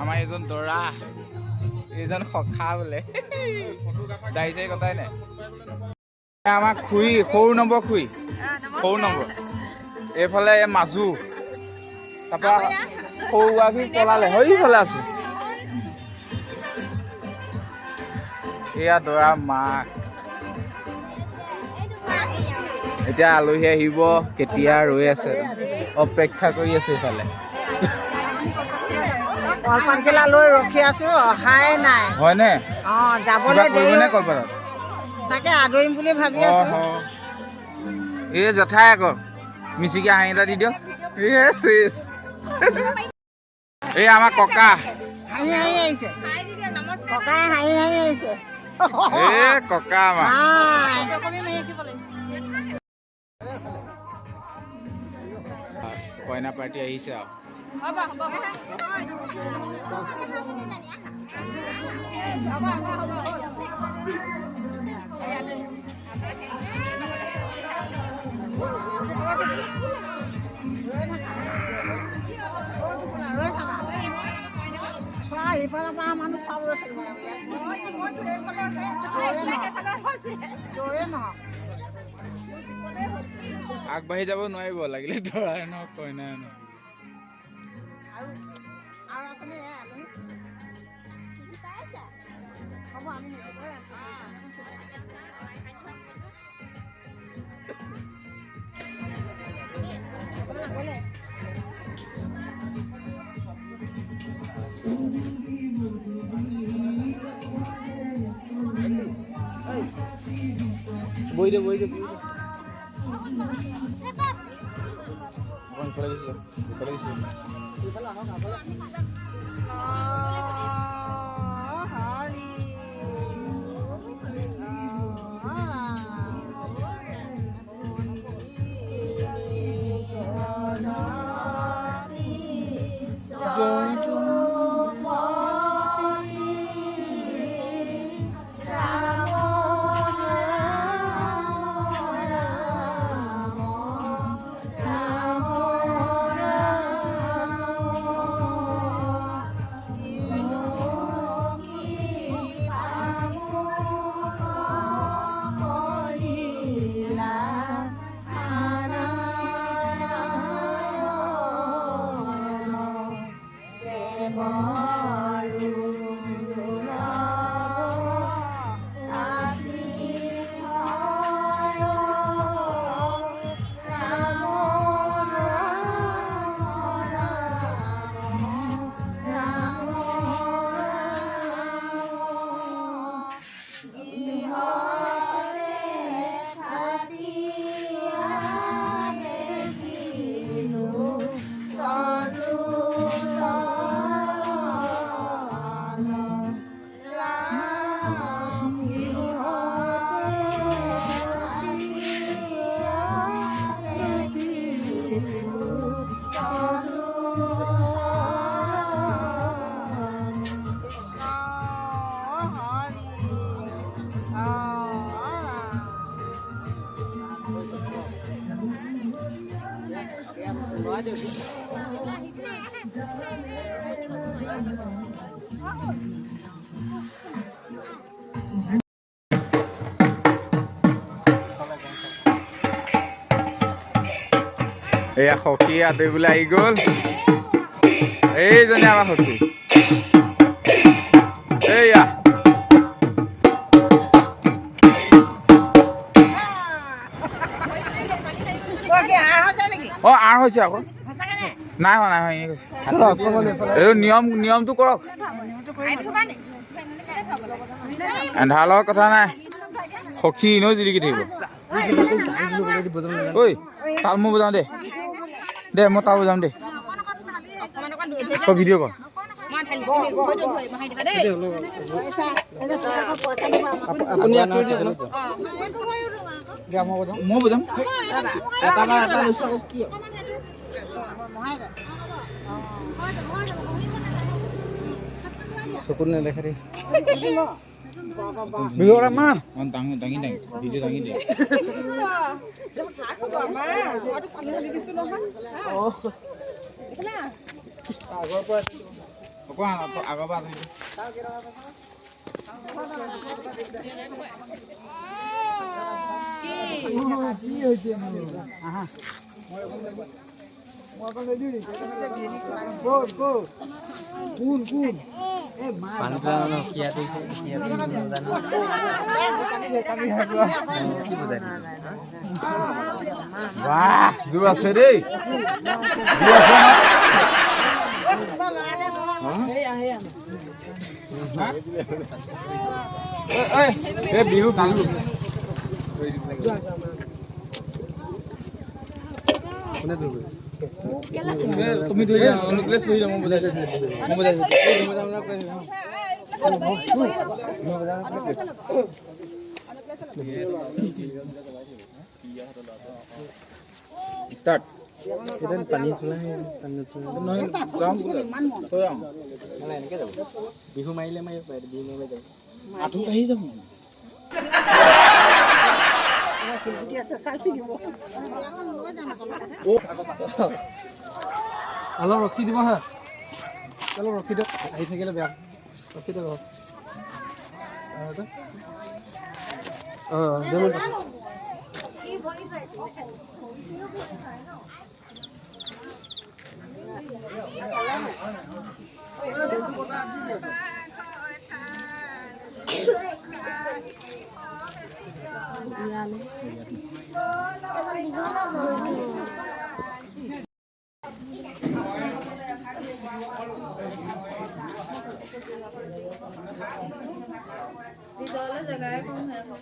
আমাৰ এজন দৰা এইজন সখা বোলে দাই চাই কথাই নাই আমাৰ খুৰী সৰু নম্বৰ খুৰী সৰু নম্বৰ এইফালে মাজু তাৰপৰা সৰু গৰাকী পলালে সেইফালে আছে এয়া দৰা মাক এতিয়া আলহী আহিব কেতিয়া ৰৈ আছে অপেক্ষা কৰি আছে এইফালে কলপাতগিলা লৈ ৰখি আছো অহাই নাই হয়নে যাবলৈ দেৰি কলপাতত তাকে আদৰিম বুলি ভাবি আছো এই জেঠাই আকৌ মিচিকি হাঁহি এটা দি দিয়ক এই আমাৰ ককা হাঁহি হাঁহি আহিছে ককাই হাঁহি হাঁহি আহিছে ককা আমাৰ কইনা পাৰ্টি আহিছে আৰু ইফালৰ পৰা মানুহ চাবলৈ থাকিব আগবাঢ়ি যাব নোৱাৰিব লাগিলে দৰাই নহওক কইনাই নহওক বই দে এয়া সখী আদৰিবলৈ আহি গ'ল এইজনী আমাৰ সখী এয়া আৰ হৈছে আকৌ নাই হোৱা এনেই কৈছে এইটো নিয়মটো কৰক এন্ধাৰ লগত কথা নাই সখী এনেও জিলিকি থাকিব ঐ তাল মই বজাওঁ দে মই তাল বজাওঁ দে তই ভিডিঅ' কৰ মই বজাম চকুত নেদেখা দেই বিহু মা দাঙি ভিডিঅ' দাঙি দে আগৰ পৰা কোৱা আগৰ পৰা বাহ জোৰ আছে দেই বিহু তুমি ধৰি অনুপ্লেচ কৰি মই বুজাইছো ষ্টাৰ্ট পানী বিহু মাৰিলে বিহু মাৰিলে যাব আঁঠু আহি যাব অলপ ৰখি দিব হা অলপ ৰখি দিয়ক আহি থাকিলে বেয়া ৰখি দিয়ক ভিতৰলৈ জেগাই কম হৈ আছে